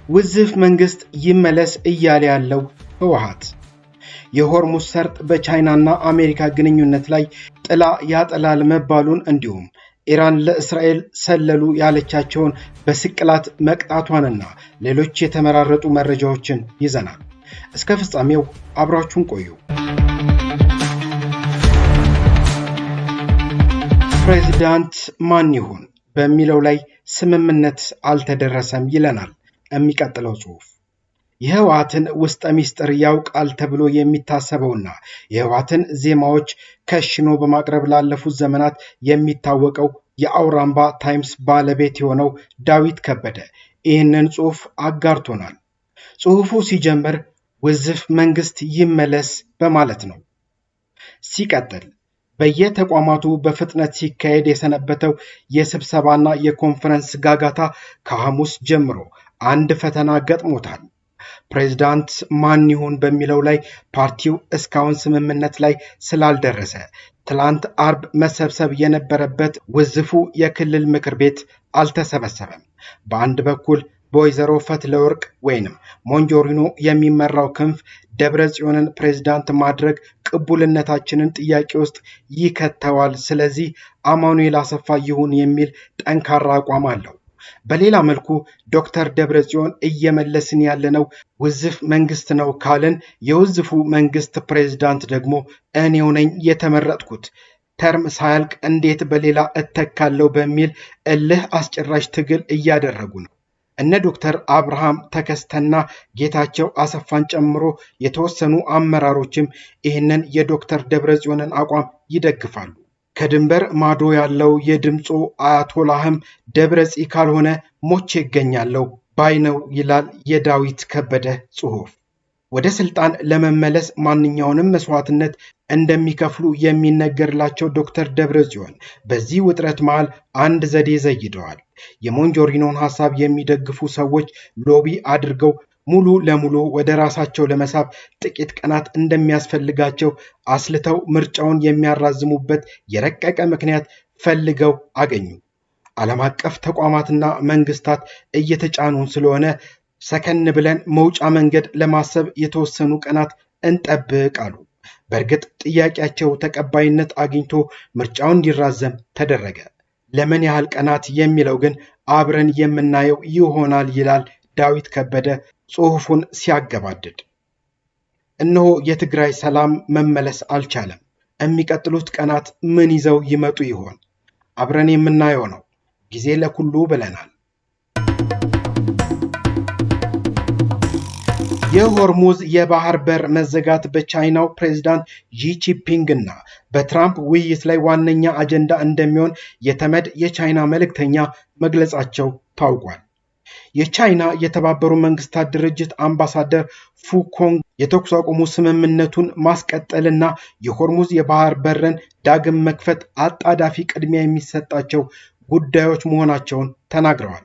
ውዝፍ መንግስት ይመለስ እያለ ያለው ህወሓት የሆርሙዝ ሰርጥ በቻይናና አሜሪካ ግንኙነት ላይ ጥላ ያጠላል መባሉን እንዲሁም ኢራን ለእስራኤል ሰለሉ ያለቻቸውን በስቅላት መቅጣቷንና ሌሎች የተመራረጡ መረጃዎችን ይዘናል። እስከ ፍጻሜው አብራችሁን ቆዩ። ፕሬዝዳንት ማን ይሁን በሚለው ላይ ስምምነት አልተደረሰም ይለናል የሚቀጥለው ጽሑፍ። የህወሓትን ውስጠ ሚስጥር ያውቃል ተብሎ የሚታሰበውና የህወሓትን ዜማዎች ከሽኖ በማቅረብ ላለፉት ዘመናት የሚታወቀው የአውራምባ ታይምስ ባለቤት የሆነው ዳዊት ከበደ ይህንን ጽሑፍ አጋርቶናል። ጽሑፉ ሲጀምር ውዝፍ መንግስት ይመለስ በማለት ነው። ሲቀጥል በየተቋማቱ በፍጥነት ሲካሄድ የሰነበተው የስብሰባና የኮንፈረንስ ጋጋታ ከሐሙስ ጀምሮ አንድ ፈተና ገጥሞታል። ፕሬዝዳንት ማን ይሁን በሚለው ላይ ፓርቲው እስካሁን ስምምነት ላይ ስላልደረሰ ትላንት አርብ መሰብሰብ የነበረበት ውዝፉ የክልል ምክር ቤት አልተሰበሰበም። በአንድ በኩል በወይዘሮ ፈትለወርቅ ወይንም ሞንጆሪኖ የሚመራው ክንፍ ደብረ ጽዮንን ፕሬዝዳንት ማድረግ ቅቡልነታችንን ጥያቄ ውስጥ ይከተዋል፣ ስለዚህ አማኑኤል አሰፋ ይሁን የሚል ጠንካራ አቋም አለው። በሌላ መልኩ ዶክተር ደብረ ጽዮን እየመለስን ያለነው ውዝፍ መንግስት ነው ካልን የውዝፉ መንግስት ፕሬዝዳንት ደግሞ እኔው ነኝ የተመረጥኩት ተርም ሳያልቅ እንዴት በሌላ እተካለው በሚል እልህ አስጨራሽ ትግል እያደረጉ ነው። እነ ዶክተር አብርሃም ተከስተና ጌታቸው አሰፋን ጨምሮ የተወሰኑ አመራሮችም ይህንን የዶክተር ደብረ ጽዮንን አቋም ይደግፋሉ። ከድንበር ማዶ ያለው የድምፁ አያቶላህም ደብረጽ ካልሆነ ሞቼ ይገኛለው ባይነው ይላል የዳዊት ከበደ ጽሑፍ። ወደ ስልጣን ለመመለስ ማንኛውንም መስዋዕትነት እንደሚከፍሉ የሚነገርላቸው ዶክተር ደብረ ጽዮን በዚህ ውጥረት መሃል አንድ ዘዴ ዘይደዋል። የሞንጆሪኖን ሐሳብ የሚደግፉ ሰዎች ሎቢ አድርገው ሙሉ ለሙሉ ወደ ራሳቸው ለመሳብ ጥቂት ቀናት እንደሚያስፈልጋቸው አስልተው ምርጫውን የሚያራዝሙበት የረቀቀ ምክንያት ፈልገው አገኙ። ዓለም አቀፍ ተቋማትና መንግስታት እየተጫኑን ስለሆነ ሰከን ብለን መውጫ መንገድ ለማሰብ የተወሰኑ ቀናት እንጠብቅ አሉ። በእርግጥ ጥያቄያቸው ተቀባይነት አግኝቶ ምርጫው እንዲራዘም ተደረገ። ለምን ያህል ቀናት የሚለው ግን አብረን የምናየው ይሆናል ይላል ዳዊት ከበደ ጽሑፉን ሲያገባድድ። እነሆ የትግራይ ሰላም መመለስ አልቻለም። የሚቀጥሉት ቀናት ምን ይዘው ይመጡ ይሆን? አብረን የምናየው ነው። ጊዜ ለኩሉ ብለናል። የሆርሙዝ የባህር በር መዘጋት በቻይናው ፕሬዝዳንት ዢ ጂንፒንግ እና በትራምፕ ውይይት ላይ ዋነኛ አጀንዳ እንደሚሆን የተመድ የቻይና መልእክተኛ መግለጻቸው ታውቋል። የቻይና የተባበሩ መንግስታት ድርጅት አምባሳደር ፉኮንግ የተኩስ አቁሙ ስምምነቱን ማስቀጠልና የሆርሙዝ የባህር በርን ዳግም መክፈት አጣዳፊ ቅድሚያ የሚሰጣቸው ጉዳዮች መሆናቸውን ተናግረዋል።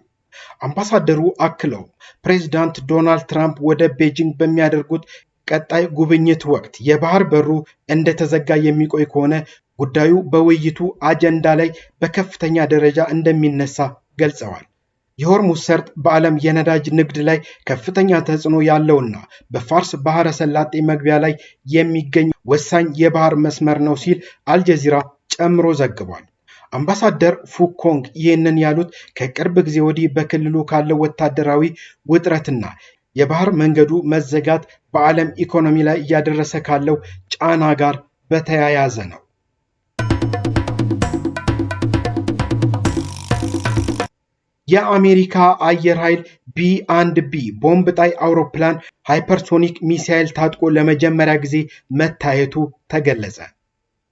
አምባሳደሩ አክለው ፕሬዝዳንት ዶናልድ ትራምፕ ወደ ቤጂንግ በሚያደርጉት ቀጣይ ጉብኝት ወቅት የባህር በሩ እንደተዘጋ የሚቆይ ከሆነ ጉዳዩ በውይይቱ አጀንዳ ላይ በከፍተኛ ደረጃ እንደሚነሳ ገልጸዋል። የሆርሙዝ ሰርጥ በዓለም የነዳጅ ንግድ ላይ ከፍተኛ ተጽዕኖ ያለውና በፋርስ ባህረ ሰላጤ መግቢያ ላይ የሚገኝ ወሳኝ የባህር መስመር ነው ሲል አልጀዚራ ጨምሮ ዘግቧል። አምባሳደር ፉኮንግ ይህንን ያሉት ከቅርብ ጊዜ ወዲህ በክልሉ ካለው ወታደራዊ ውጥረትና የባህር መንገዱ መዘጋት በዓለም ኢኮኖሚ ላይ እያደረሰ ካለው ጫና ጋር በተያያዘ ነው። የአሜሪካ አየር ኃይል ቢ1ቢ ቦምብ ጣይ አውሮፕላን ሃይፐርሶኒክ ሚሳኤል ታጥቆ ለመጀመሪያ ጊዜ መታየቱ ተገለጸ።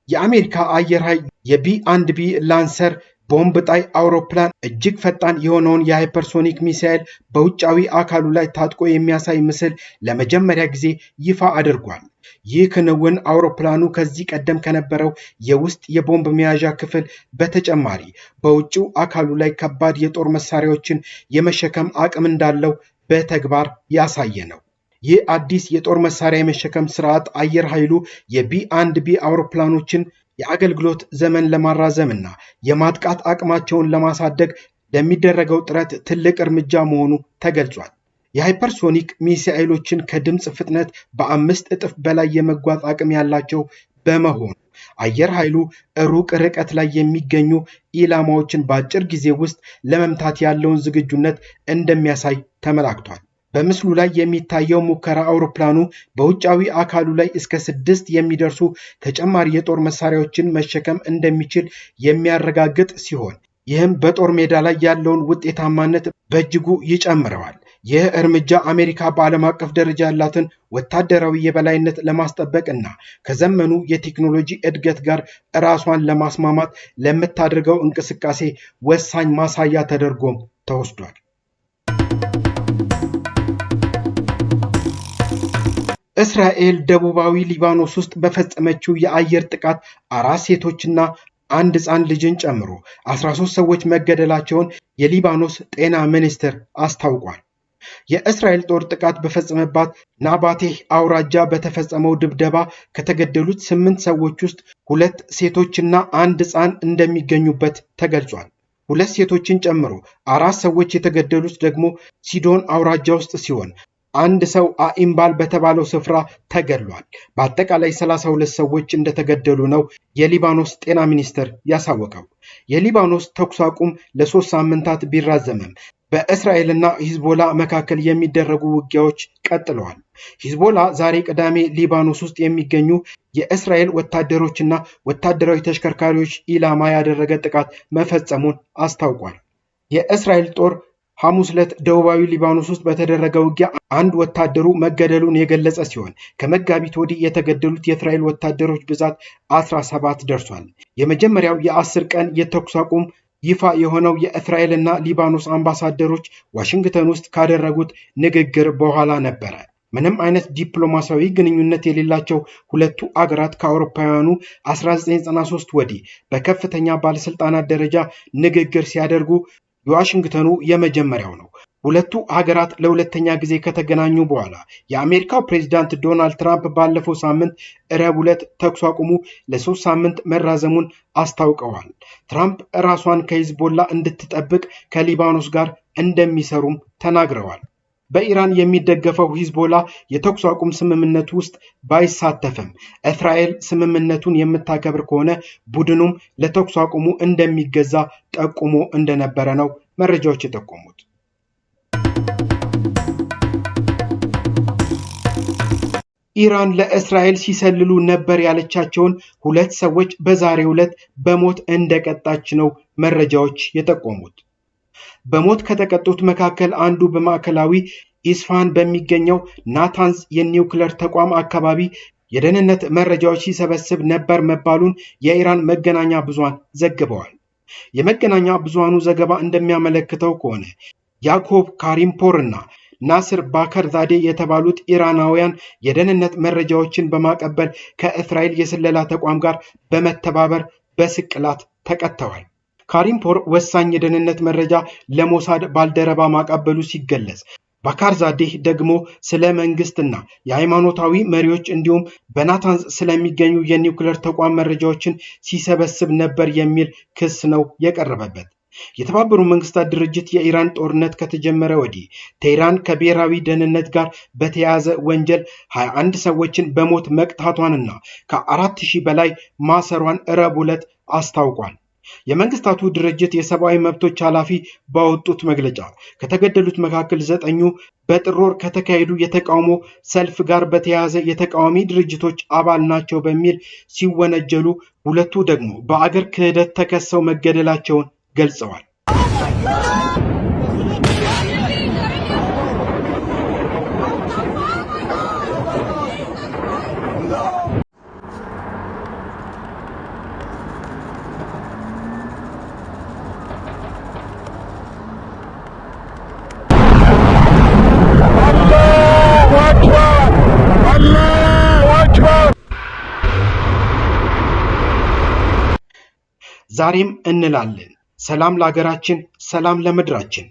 የአሜሪካ አየር ኃይል የቢ1ቢ ላንሰር ቦምብ ጣይ አውሮፕላን እጅግ ፈጣን የሆነውን የሃይፐርሶኒክ ሚሳኤል በውጫዊ አካሉ ላይ ታጥቆ የሚያሳይ ምስል ለመጀመሪያ ጊዜ ይፋ አድርጓል። ይህ ክንውን አውሮፕላኑ ከዚህ ቀደም ከነበረው የውስጥ የቦምብ መያዣ ክፍል በተጨማሪ በውጭው አካሉ ላይ ከባድ የጦር መሳሪያዎችን የመሸከም አቅም እንዳለው በተግባር ያሳየ ነው። ይህ አዲስ የጦር መሳሪያ የመሸከም ስርዓት አየር ኃይሉ የቢ1ቢ አውሮፕላኖችን የአገልግሎት ዘመን ለማራዘምና የማጥቃት አቅማቸውን ለማሳደግ ለሚደረገው ጥረት ትልቅ እርምጃ መሆኑ ተገልጿል። የሃይፐርሶኒክ ሚሳኤሎችን ከድምፅ ፍጥነት በ5 እጥፍ በላይ የመጓዝ አቅም ያላቸው በመሆኑ አየር ኃይሉ ሩቅ ርቀት ላይ የሚገኙ ኢላማዎችን በአጭር ጊዜ ውስጥ ለመምታት ያለውን ዝግጁነት እንደሚያሳይ ተመላክቷል። በምስሉ ላይ የሚታየው ሙከራ አውሮፕላኑ በውጫዊ አካሉ ላይ እስከ 6 የሚደርሱ ተጨማሪ የጦር መሳሪያዎችን መሸከም እንደሚችል የሚያረጋግጥ ሲሆን ይህም በጦር ሜዳ ላይ ያለውን ውጤታማነት በእጅጉ ይጨምረዋል። ይህ እርምጃ አሜሪካ በዓለም አቀፍ ደረጃ ያላትን ወታደራዊ የበላይነት ለማስጠበቅ እና ከዘመኑ የቴክኖሎጂ እድገት ጋር ራሷን ለማስማማት ለምታደርገው እንቅስቃሴ ወሳኝ ማሳያ ተደርጎም ተወስዷል። እስራኤል ደቡባዊ ሊባኖስ ውስጥ በፈጸመችው የአየር ጥቃት 4 ሴቶችና አንድ ሕፃን ልጅን ጨምሮ 13 ሰዎች መገደላቸውን የሊባኖስ ጤና ሚኒስቴር አስታውቋል። የእስራኤል ጦር ጥቃት በፈጸመባት ናባቴህ አውራጃ በተፈጸመው ድብደባ ከተገደሉት 8 ሰዎች ውስጥ 2 ሴቶችና አንድ ሕፃን እንደሚገኙበት ተገልጿል። 2 ሴቶችን ጨምሮ 4 ሰዎች የተገደሉት ደግሞ ሲዶን አውራጃ ውስጥ ሲሆን አንድ ሰው አኢምባል በተባለው ስፍራ ተገድሏል። በአጠቃላይ 32 ሰዎች እንደተገደሉ ነው የሊባኖስ ጤና ሚኒስቴር ያሳወቀው። የሊባኖስ ተኩስ አቁም ለ3 ሳምንታት ቢራዘምም በእስራኤልና ሂዝቦላ መካከል የሚደረጉ ውጊያዎች ቀጥለዋል። ሂዝቦላ ዛሬ ቅዳሜ ሊባኖስ ውስጥ የሚገኙ የእስራኤል ወታደሮችና ወታደራዊ ተሽከርካሪዎች ኢላማ ያደረገ ጥቃት መፈጸሙን አስታውቋል። የእስራኤል ጦር ሐሙስ ዕለት ደቡባዊ ሊባኖስ ውስጥ በተደረገ ውጊያ አንድ ወታደሩ መገደሉን የገለጸ ሲሆን ከመጋቢት ወዲህ የተገደሉት የእስራኤል ወታደሮች ብዛት 17 ደርሷል። የመጀመሪያው የ10 ቀን የተኩስ አቁም ይፋ የሆነው የእስራኤልና ሊባኖስ አምባሳደሮች ዋሽንግተን ውስጥ ካደረጉት ንግግር በኋላ ነበረ። ምንም አይነት ዲፕሎማሲያዊ ግንኙነት የሌላቸው ሁለቱ አገራት ከአውሮፓውያኑ 1993 ወዲህ በከፍተኛ ባለስልጣናት ደረጃ ንግግር ሲያደርጉ የዋሽንግተኑ የመጀመሪያው ነው። ሁለቱ ሀገራት ለሁለተኛ ጊዜ ከተገናኙ በኋላ የአሜሪካው ፕሬዝዳንት ዶናልድ ትራምፕ ባለፈው ሳምንት ረቡዕ ዕለት ተኩስ አቁሙ ለ3 ሳምንት መራዘሙን አስታውቀዋል። ትራምፕ ራሷን ከሂዝቦላ እንድትጠብቅ ከሊባኖስ ጋር እንደሚሰሩም ተናግረዋል። በኢራን የሚደገፈው ሂዝቦላ የተኩስ አቁም ስምምነቱ ውስጥ ባይሳተፍም እስራኤል ስምምነቱን የምታከብር ከሆነ ቡድኑም ለተኩስ አቁሙ እንደሚገዛ ጠቁሞ እንደነበረ ነው መረጃዎች የጠቆሙት። ኢራን ለእስራኤል ሲሰልሉ ነበር ያለቻቸውን 2 ሰዎች በዛሬው ዕለት በሞት እንደቀጣች ነው መረጃዎች የጠቆሙት። በሞት ከተቀጡት መካከል አንዱ በማዕከላዊ ኢስፋሃን በሚገኘው ናታንዝ የኒውክሌር ተቋም አካባቢ የደህንነት መረጃዎች ሲሰበስብ ነበር መባሉን የኢራን መገናኛ ብዙሃን ዘግበዋል። የመገናኛ ብዙሃኑ ዘገባ እንደሚያመለክተው ከሆነ ያኮብ ካሪምፖርና ናስር ባከርዛዴ የተባሉት ኢራናውያን የደህንነት መረጃዎችን በማቀበል ከእስራኤል የስለላ ተቋም ጋር በመተባበር በስቅላት ተቀጥተዋል። ካሪምፖር ወሳኝ የደህንነት መረጃ ለሞሳድ ባልደረባ ማቀበሉ ሲገለጽ፣ ባካርዛዴህ ደግሞ ስለ መንግስትና የሃይማኖታዊ መሪዎች እንዲሁም በናታንዝ ስለሚገኙ የኒውክሌር ተቋም መረጃዎችን ሲሰበስብ ነበር የሚል ክስ ነው የቀረበበት። የተባበሩት መንግስታት ድርጅት የኢራን ጦርነት ከተጀመረ ወዲህ ቴህራን ከብሔራዊ ደህንነት ጋር በተያያዘ ወንጀል 21 ሰዎችን በሞት መቅጣቷንና ከ4000 በላይ ማሰሯን ረቡዕ ዕለት አስታውቋል። የመንግስታቱ ድርጅት የሰብአዊ መብቶች ኃላፊ ባወጡት መግለጫ ከተገደሉት መካከል 9ኙ በጥር ወር ከተካሄዱ የተቃውሞ ሰልፍ ጋር በተያያዘ የተቃዋሚ ድርጅቶች አባል ናቸው በሚል ሲወነጀሉ፣ 2ቱ ደግሞ በአገር ክህደት ተከሰው መገደላቸውን ገልጸዋል። ዛሬም እንላለን፣ ሰላም ለሀገራችን፣ ሰላም ለምድራችን።